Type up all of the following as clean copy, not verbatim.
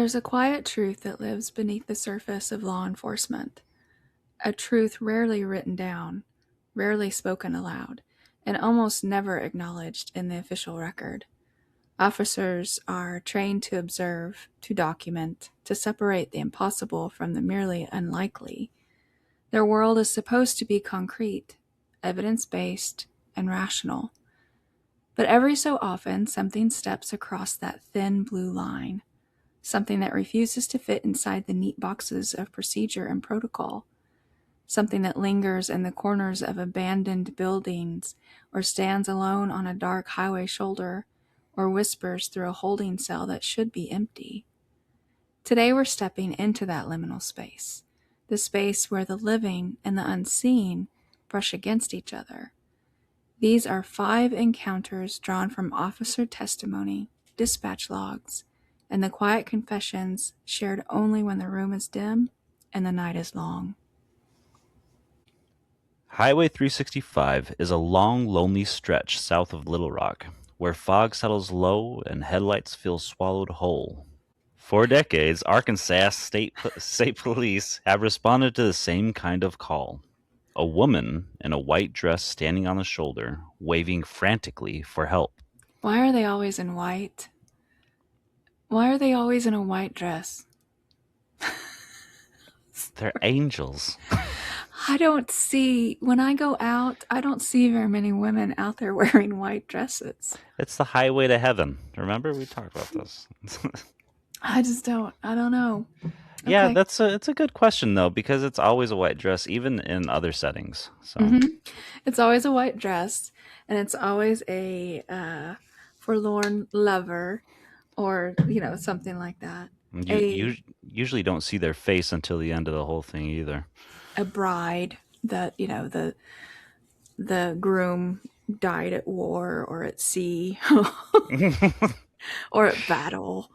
There's a quiet truth that lives beneath the surface of law enforcement, a truth rarely written down, rarely spoken aloud, and almost never acknowledged in the official record. Officers are trained to observe, to document, to separate the impossible from the merely unlikely. Their world is supposed to be concrete, evidence-based, and rational. But every so often, something steps across that thin blue line, something that refuses to fit inside the neat boxes of procedure and protocol, something that lingers in the corners of abandoned buildings or stands alone on a dark highway shoulder or whispers through a holding cell that should be empty. Today we're stepping into that liminal space, the space where the living and the unseen brush against each other. These are 5 encounters drawn from officer testimony, dispatch logs, and the quiet confessions shared only when the room is dim and the night is long. Highway 365 is a long, lonely stretch south of Little Rock, where fog settles low and headlights feel swallowed whole. For decades, Arkansas State Police have responded to the same kind of call. A woman in a white dress standing on the shoulder, waving frantically for help. Why are they always in white? Why are they always in a white dress? They're angels. When I go out, I don't see very many women out there wearing white dresses. It's the highway to heaven. Remember, we talked about this. I don't know. Yeah, Okay. it's a good question though, because it's always a white dress, even in other settings. So It's always a white dress, and it's always a forlorn lover, or something like that. you usually don't see their face until the end of the whole thing either. A bride that the groom died at war or at sea or at battle.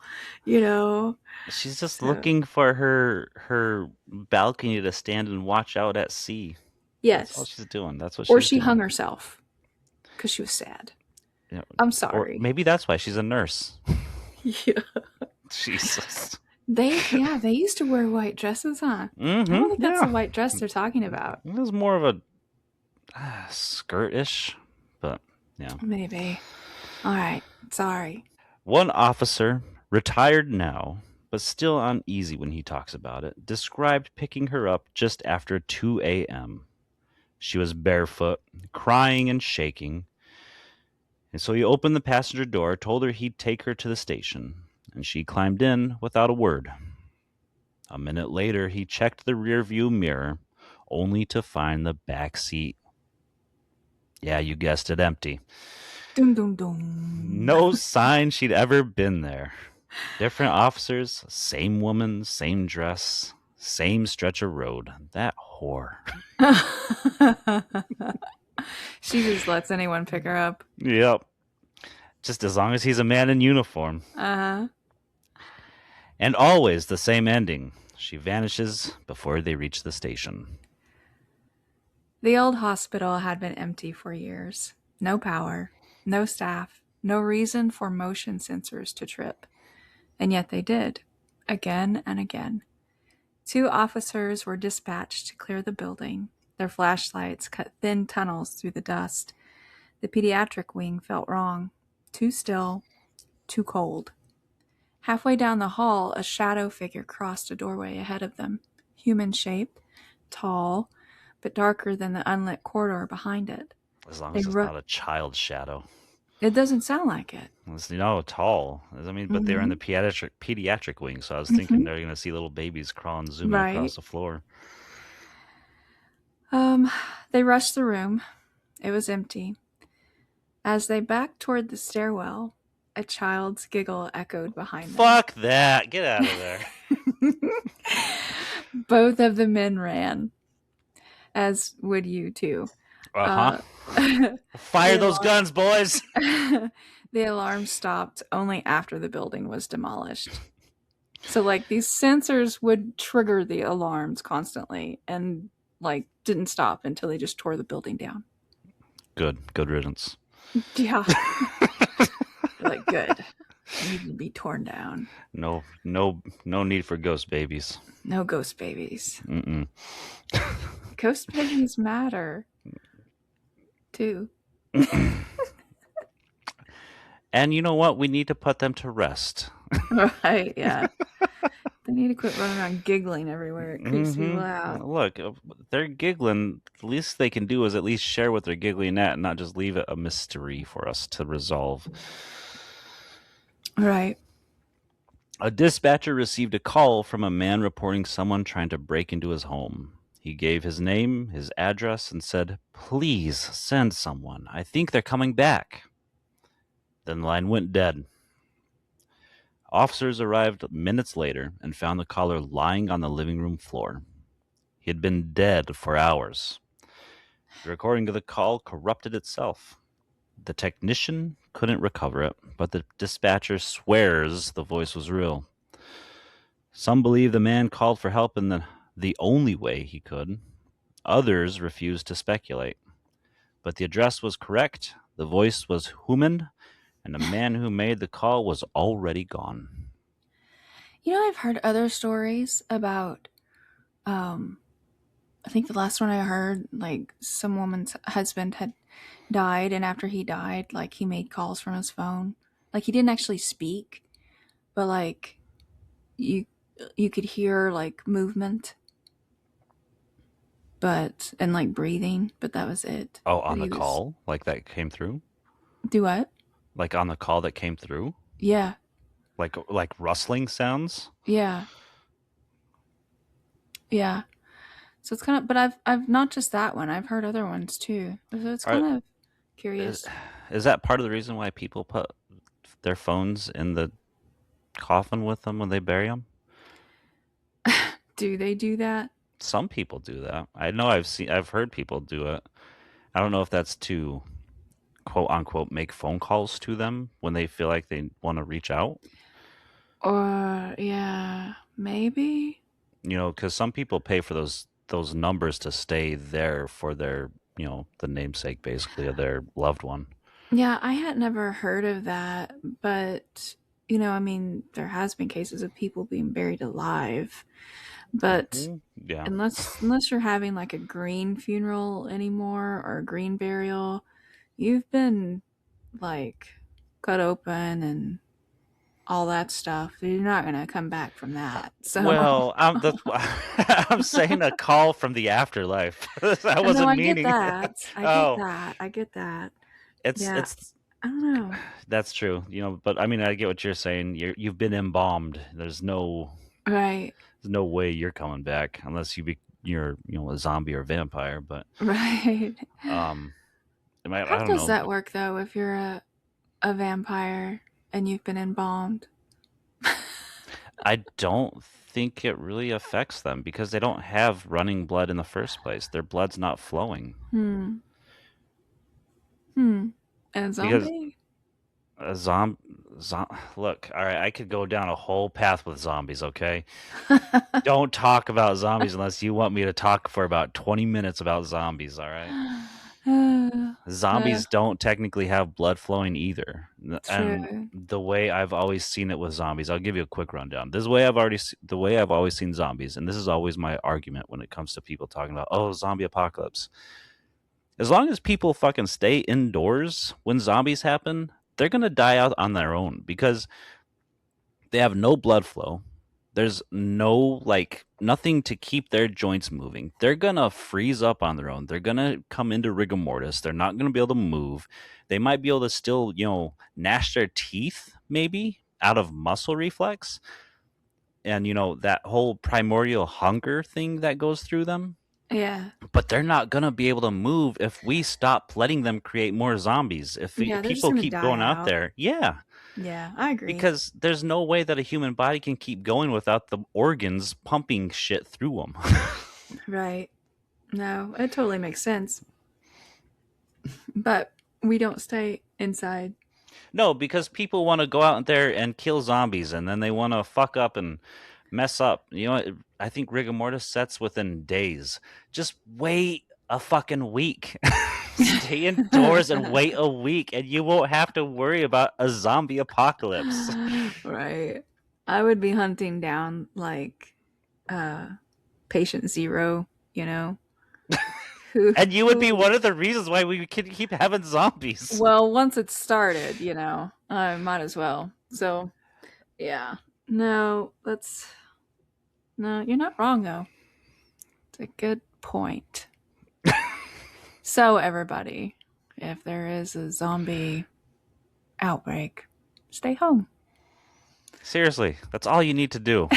She's just So, looking for her balcony to stand and watch out at sea. That's all yes. she's doing. That's what Or she's she doing. hung herself because she was sad. Yeah, I'm or sorry. maybe that's why she's a nurse. Yeah. Jesus. They used to wear white dresses, huh? I don't think that's the Yeah. white dress they're talking about. It was more of a skirt-ish, but yeah. Maybe. All right. Sorry. One officer, retired now, but still uneasy when he talks about it, described picking her up just after 2 a.m. She was barefoot, crying and shaking. And so he opened the passenger door, told her he'd take her to the station, and she climbed in without a word. A minute later, he checked the rearview mirror, only to find the back seat. Yeah, you guessed it, empty. Dum dum dum. No sign she'd ever been there. Different officers, same woman, same dress, same stretch of road. That whore. She just lets anyone pick her up. Yep. Just as long as he's a man in uniform. Uh-huh. And always the same ending. She vanishes before they reach the station. The old hospital had been empty for years. No power, no staff, no reason for motion sensors to trip. And yet they did, again and again. 2 officers were dispatched to clear the building. Their flashlights cut thin tunnels through the dust. The pediatric wing felt wrong. Too still, too cold. Halfway down the hall, a shadow figure crossed a doorway ahead of them, human-shaped, tall, but darker than the unlit corridor behind it. As long as it's not a child shadow. It doesn't sound like it. It's, tall. I mean, but they're in the pediatric wing, so I was thinking they're going to see little babies crawling, zooming across the floor. They rushed the room. It was empty. As they backed toward the stairwell, a child's giggle echoed behind them. Fuck that! Get out of there. Both of the men ran, as would you too. Fire those guns, boys! The alarm stopped only after the building was demolished. So, these sensors would trigger the alarms constantly and, didn't stop until they just tore the building down. Good riddance. Yeah. Good. Needed to be torn down. No need for ghost babies. No ghost babies. Mm-mm. Ghost babies matter too. And you know what? We need to put them to rest. Right? Yeah. They need to quit running around giggling everywhere. It creeps people out. Look, they're giggling. The least they can do is at least share what they're giggling at and not just leave it a mystery for us to resolve. Right. A dispatcher received a call from a man reporting someone trying to break into his home. He gave his name, his address, and said, "Please send someone. I think they're coming back." Then the line went dead. Officers arrived minutes later and found the caller lying on the living room floor. He had been dead for hours. The recording of the call corrupted itself. The technician couldn't recover it, but the dispatcher swears the voice was real. Some believe the man called for help in the only way he could. Others refused to speculate. But the address was correct, the voice was human, and the man who made the call was already gone. You know, I've heard other stories about, I think the last one I heard, like, some woman's husband had died, and after he died, like, he made calls from his phone. Like, he didn't actually speak, but, like, you you could hear, like, movement, but, and, like, breathing, but that was it. Oh, But on the he was, call? Like that came through? do what? Like on the call that came through? Yeah. Like rustling sounds? Yeah. Yeah. So it's kind of, but I've not just that one. I've heard other ones too. So it's Are kind of is, curious. is that part of the reason why people put their phones in the coffin with them when they bury them? Do they do that? Some people do that. I know I've heard people do it. I don't know if that's to quote unquote make phone calls to them when they feel like they want to reach out. Or yeah, maybe. Because some people pay for those numbers to stay there for their, the namesake basically of their loved one. Yeah, I had never heard of that, but I mean, there has been cases of people being buried alive, but Yeah. unless you're having like a green funeral anymore or a green burial, you've been like cut open and all that stuff. You're not gonna come back from that. So, Well, I'm saying a call from the afterlife. I I know wasn't I get meaning. that. I get Oh, that. I get that. it's Yeah, it's I don't know. that's true. But I mean, I get what you're saying. You've been embalmed. Right, There's no way you're coming back unless you're a zombie or vampire. But right. um, I How don't does know. that work though? If you're a vampire and you've been embalmed? I don't think it really affects them because they don't have running blood in the first place. Their blood's not flowing. Hmm. Hmm. And a Because zombie? a look, all right, I could go down a whole path with zombies, okay? Don't talk about zombies unless you want me to talk for about 20 minutes about zombies, all right? Uh, Zombies don't technically have blood flowing either. And true. the way I've always seen it with zombies, I'll give you a quick rundown. This is the way I've always seen zombies, and this is always my argument when it comes to people talking about, oh, zombie apocalypse. As long as people fucking stay indoors when zombies happen, they're going to die out on their own because they have no blood flow. There's no, like, nothing to keep their joints moving. They're going to freeze up on their own. They're going to come into rigor mortis. They're not going to be able to move. They might be able to still, gnash their teeth maybe out of muscle reflex and, that whole primordial hunger thing that goes through them. Yeah. But they're not going to be able to move if we stop letting them create more zombies. Yeah, they're just People gonna keep die going out out. there, yeah, Yeah, I agree. because there's no way that a human body can keep going without the organs pumping shit through them. Right. No, it totally makes sense. But we don't stay inside. No, because people want to go out there and kill zombies, and then they want to fuck up and mess up. I think rigor mortis sets within days. Just wait a fucking week. Stay indoors and wait a week, and you won't have to worry about a zombie apocalypse. Right. I would be hunting down like patient zero, you know, who And you would be who one of the reasons why we can keep having zombies. well, once it's started, I might as well. So, yeah. No, that's no, you're not wrong though. It's a good point. So, everybody, if there is a zombie outbreak, stay home. Seriously, that's all you need to do.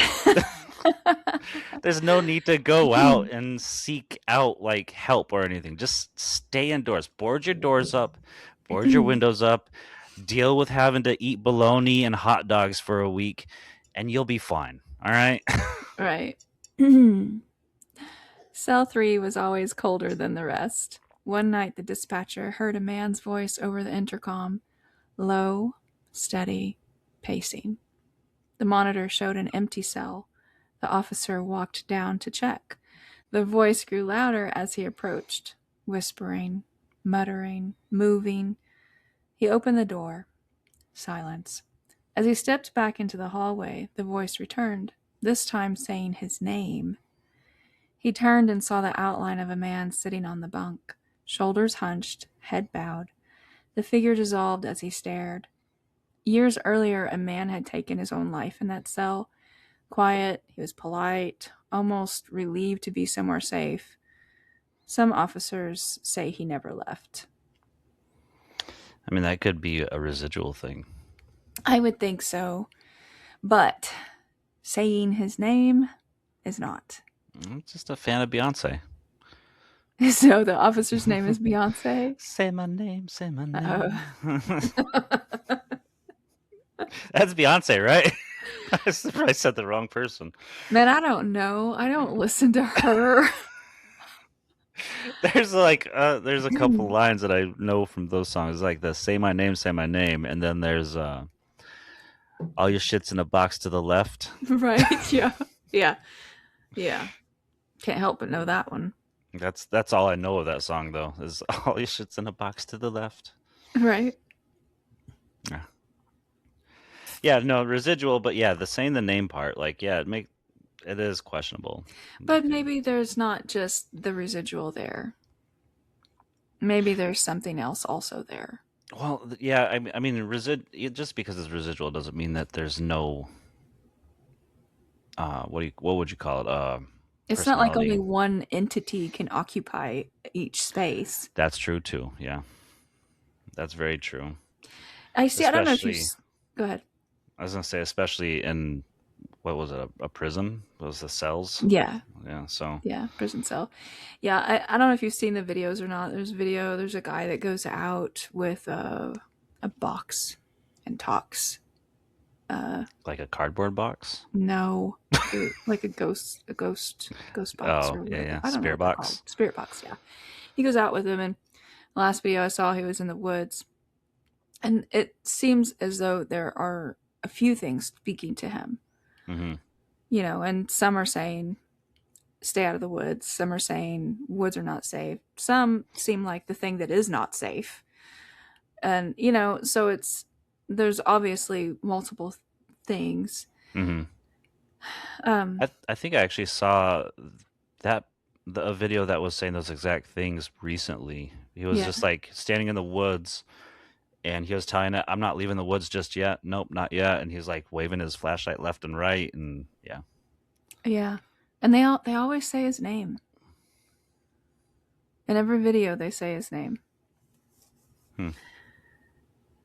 There's no need to go out and seek out like help or anything. Just stay indoors. Board your doors up, board your windows up, deal with having to eat bologna and hot dogs for a week, and you'll be fine. All right? Right. Cell 3 was always colder than the rest. One night, the dispatcher heard a man's voice over the intercom, low, steady, pacing. The monitor showed an empty cell. The officer walked down to check. The voice grew louder as he approached, whispering, muttering, moving. He opened the door. Silence. As he stepped back into the hallway, the voice returned, this time saying his name. He turned and saw the outline of a man sitting on the bunk, shoulders hunched, head bowed. The figure dissolved as he stared. Years earlier, a man had taken his own life in that cell. Quiet, he was polite, almost relieved to be somewhere safe. Some officers say he never left. I mean, that could be a residual thing. I would think so, but saying his name is not. I'm just a fan of Beyonce. So the officer's name is Beyonce. Say my name, say my name. Uh-oh. That's Beyonce, right? I probably said the wrong person. Man, I don't know. I don't listen to her. There's there's a couple lines that I know from those songs, like the "Say my name," and then there's "All your shit's in a box to the left." Right? Yeah. Yeah. Yeah. Can't help but know that one. That's all I know of that song, though. Is "All your shit's in a box to the left." Right? Yeah, yeah, no residual, but yeah, the saying the name part, like, yeah, it is questionable. But maybe there's not just the residual there. Maybe there's something else also there. Well, yeah, I mean, just because it's residual doesn't mean that there's no what would you call it? It's not like only Personality. one entity can occupy each space. That's true too. Yeah, that's very true. I see. I don't know if you. Especially, Go ahead. I was gonna say, especially in what was it, a prison? What was the cells? Yeah. Yeah. So Yeah. Prison cell. Yeah. I don't know if you've seen the videos or not. There's a video. There's a guy that goes out with a box and talks. like a cardboard box. No, like a ghost box Oh or yeah, whatever. yeah, I don't know spirit what they're called. box. Spirit box. Yeah. He goes out with him, and last video I saw, he was in the woods, and it seems as though there are a few things speaking to him. Mm-hmm. And some are saying stay out of the woods. Some are saying woods are not safe. Some seem like the thing that is not safe. And, so there's obviously multiple things. Mm-hmm. Um, I think I actually saw that a video that was saying those exact things recently. He was yeah, just like standing in the woods, and he was telling it, "I'm not leaving the woods just yet. Nope, not yet." And he's like waving his flashlight left and right, and yeah. yeah. And they always say his name. In every video they say his name. Hmm.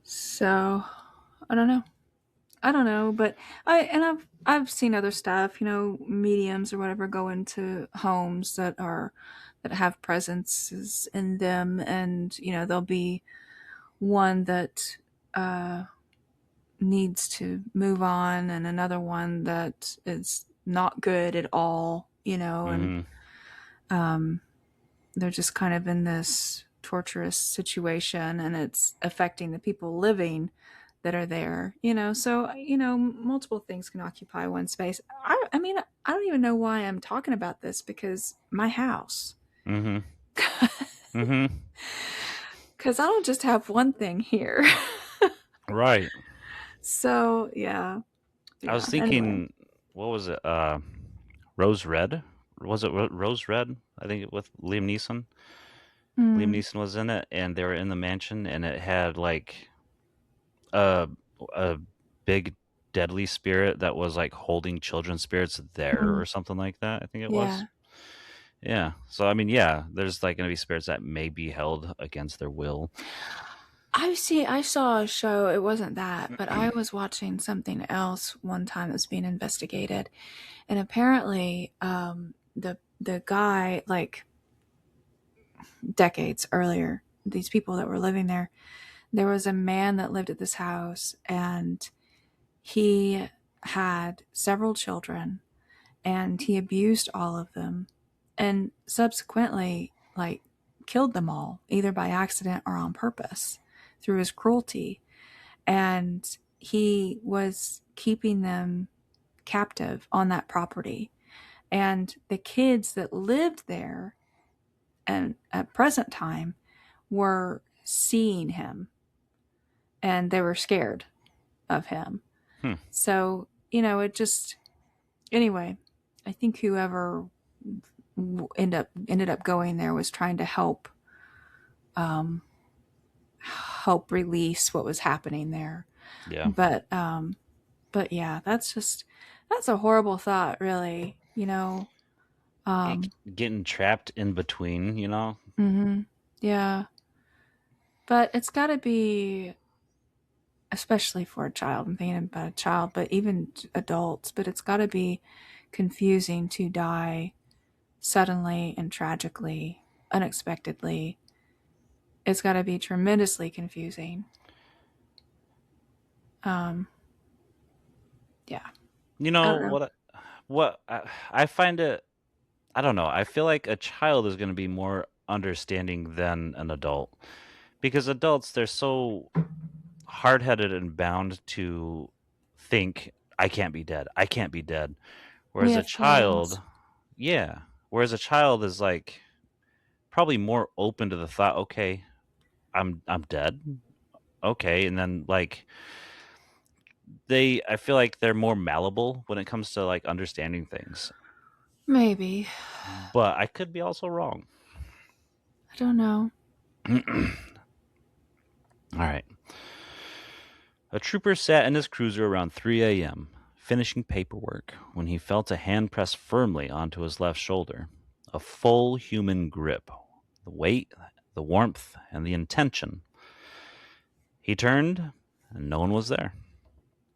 So, I don't know. But I've seen other stuff, mediums or whatever go into homes that have presences in them, and there'll be one that needs to move on, and another one that is not good at all, and Mm-hmm. um, they're just kind of in this torturous situation, and it's affecting the people living that are there, so multiple things can occupy one space. I mean, I don't even know why I'm talking about this, because my house. Mm-hmm. Mm-hmm. Because I don't just have one thing here. Right. So, yeah. I was Yeah. Anyway. thinking, what was it? Rose Red? Was it Rose Red? I think with Liam Neeson. Liam Mm, Neeson was in it, and they were in the mansion, and it had like a a big deadly spirit that was like holding children's spirits there mm, or something like that. I think it was. yeah. Yeah. So I mean, yeah, there's like gonna be spirits that may be held against their will. I saw a show, it wasn't that, but I was watching something else one time that was being investigated. And apparently, the guy, like decades earlier, these people that were living there was a man that lived at this house, and he had several children, and he abused all of them, and subsequently, like, killed them all, either by accident or on purpose, through his cruelty. And he was keeping them captive on that property. And the kids that lived there and at present time were seeing him, and they were scared of him. Hmm. So, it just, anyway, I think whoever ended up going there was trying to um, help release what was happening there. Yeah. But yeah, that's a horrible thought, really. It, Um, getting trapped in between, you know. hmm yeah, but it's got to be, especially for a child. I'm thinking about a child, but even adults. But it's got to be confusing to die suddenly and tragically, unexpectedly. It's got to be tremendously confusing. Um, yeah, You I know don't know. what? I find it. I don't know. I feel like a child is going to be more understanding than an adult because adults they're so hard-headed and bound to think I can't be dead. I can't be dead. We Whereas a have feelings. child, yeah. Whereas a child is like probably more open to the thought, okay, I'm dead. Okay, and then like I feel like they're more malleable when it comes to like understanding things. Maybe. But I could be also wrong. I don't know. All right. A trooper sat in his cruiser around 3 a.m., finishing paperwork, when he felt a hand press firmly onto his left shoulder. A full human grip. The weight, the warmth, and the intention. He turned, and no one was there.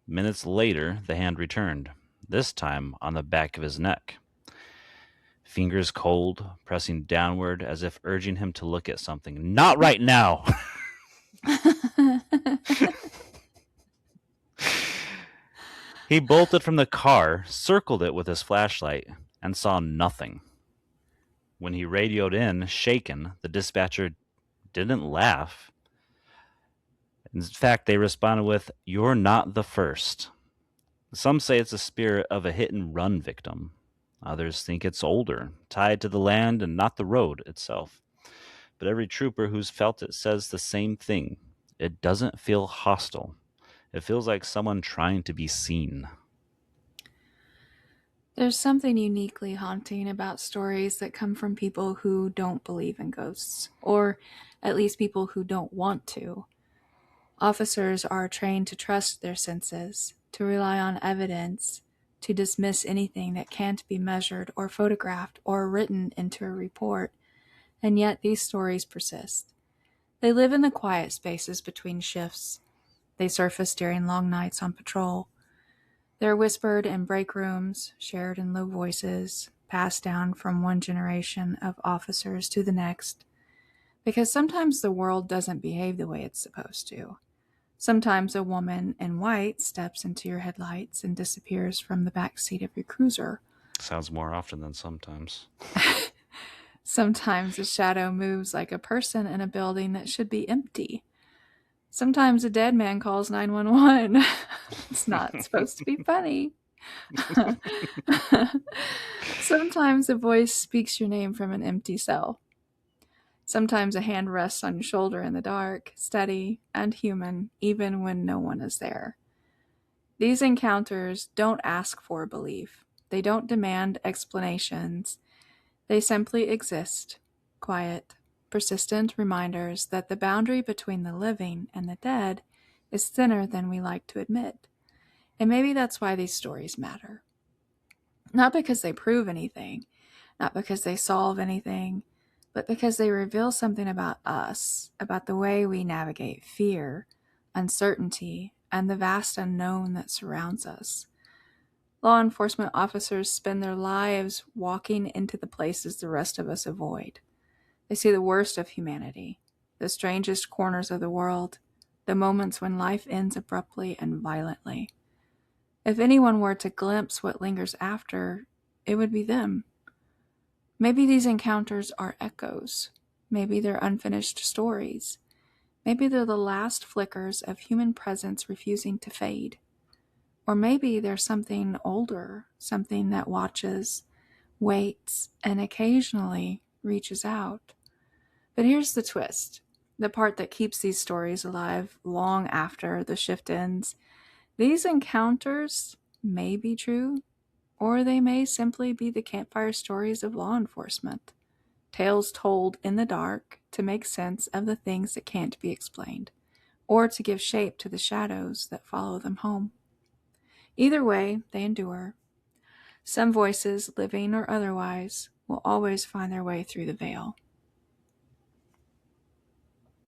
Minutes later, the hand returned, this time on the back of his neck. Fingers cold, pressing downward as if urging him to look at something. Not right now! He bolted from the car, circled it with his flashlight, and saw nothing. When he radioed in, shaken, the dispatcher didn't laugh. In fact, they responded with, "You're not the first." Some say it's the spirit of a hit and run victim. Others think it's older, tied to the land and not the road itself. But every trooper who's felt it says the same thing. It doesn't feel hostile. It feels like someone trying to be seen. There's something uniquely haunting about stories that come from people who don't believe in ghosts, or at least people who don't want to. Officers are trained to trust their senses, to rely on evidence, to dismiss anything that can't be measured or photographed or written into a report, and yet these stories persist. They live in the quiet spaces between shifts. They surface during long nights on patrol. They're whispered in break rooms, shared in low voices, passed down from one generation of officers to the next. Because sometimes the world doesn't behave the way it's supposed to. Sometimes a woman in white steps into your headlights and disappears from the back seat of your cruiser. Sounds more often than sometimes. Sometimes a shadow moves like a person in a building that should be empty. Sometimes a dead man calls 911. It's not supposed to be funny. Sometimes a voice speaks your name from an empty cell. Sometimes a hand rests on your shoulder in the dark, steady and human, even when no one is there. These encounters don't ask for belief. They don't demand explanations. They simply exist, quiet, persistent reminders that the boundary between the living and the dead is thinner than we like to admit. And maybe that's why these stories matter. Not because they prove anything, not because they solve anything, but because they reveal something about us, about the way we navigate fear, uncertainty, and the vast unknown that surrounds us. Law enforcement officers spend their lives walking into the places the rest of us avoid. They see the worst of humanity, the strangest corners of the world, the moments when life ends abruptly and violently. If anyone were to glimpse what lingers after, it would be them. Maybe these encounters are echoes. Maybe they're unfinished stories. Maybe they're the last flickers of human presence refusing to fade. Or maybe there's something older, something that watches, waits, and occasionally reaches out. But here's the twist, the part that keeps these stories alive long after the shift ends. These encounters may be true, or they may simply be the campfire stories of law enforcement, tales told in the dark to make sense of the things that can't be explained, or to give shape to the shadows that follow them home. Either way, they endure. Some voices, living or otherwise, will always find their way through the veil.